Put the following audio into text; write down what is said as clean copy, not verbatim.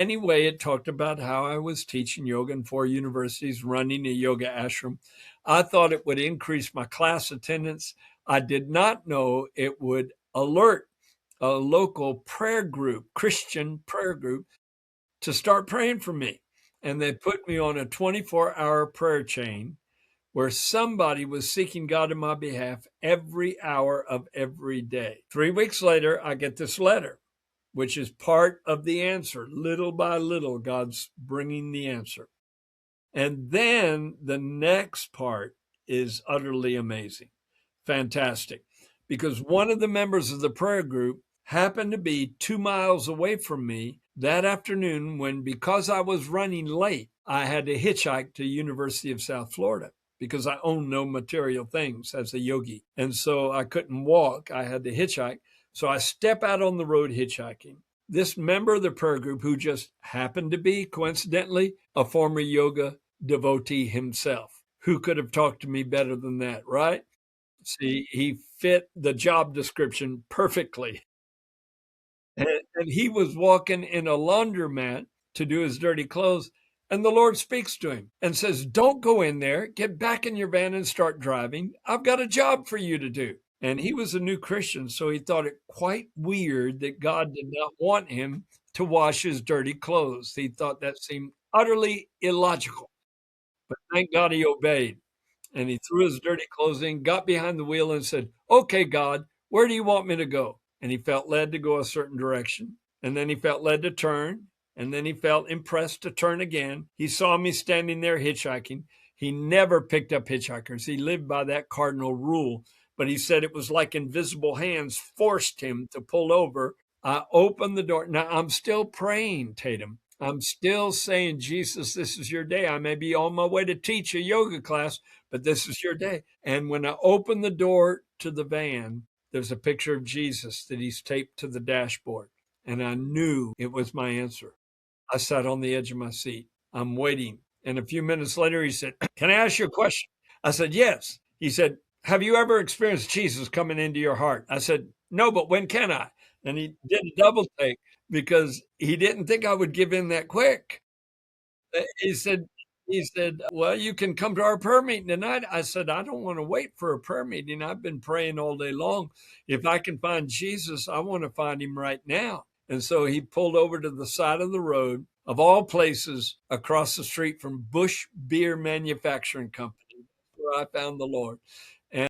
Anyway, it talked about how I was teaching yoga in 4 universities, running a yoga ashram. I thought it would increase my class attendance. I did not know it would alert a local prayer group, Christian prayer group, to start praying for me. And they put me on a 24-hour prayer chain where somebody was seeking God in my behalf every hour of every day. 3 weeks later, I get this letter, which is part of the answer. Little by little, God's bringing the answer. And then the next part is utterly amazing, fantastic, because one of the members of the prayer group happened to be 2 miles away from me that afternoon when, because I was running late, I had to hitchhike to University of South Florida because I own no material things as a yogi. And so I couldn't walk. I had to hitchhike. So I step out on the road hitchhiking. This member of the prayer group, who just happened to be, coincidentally, a former yoga devotee himself, who could have talked to me better than that, right? See, he fit the job description perfectly. And he was walking in a laundromat to do his dirty clothes. And the Lord speaks to him and says, "Don't go in there. Get back in your van and start driving. I've got a job for you to do." And he was a new Christian, so he thought it quite weird that God did not want him to wash his dirty clothes. He thought that seemed utterly illogical. But thank God he obeyed. And he threw his dirty clothes in, got behind the wheel, and said, "Okay, God, where do you want me to go?" And he felt led to go a certain direction. And then he felt led to turn. And then he felt impressed to turn again. He saw me standing there hitchhiking. He never picked up hitchhikers. He lived by that cardinal rule. But he said it was like invisible hands forced him to pull over. I opened the door. Now, I'm still praying, Tatum. I'm still saying, "Jesus, this is your day. I may be on my way to teach a yoga class, but this is your day." And when I opened the door to the van, there's a picture of Jesus that he's taped to the dashboard. And I knew it was my answer. I sat on the edge of my seat. I'm waiting. And a few minutes later, he said, "Can I ask you a question?" I said, "Yes." He said, "Have you ever experienced Jesus coming into your heart?" I said, "No, but when can I?" And he did a double take because he didn't think I would give in that quick. He said, "Well, you can come to our prayer meeting tonight." I said, "I don't want to wait for a prayer meeting. I've been praying all day long. If I can find Jesus, I want to find him right now." And so he pulled over to the side of the road, of all places, across the street from Bush Beer Manufacturing Company, where I found the Lord.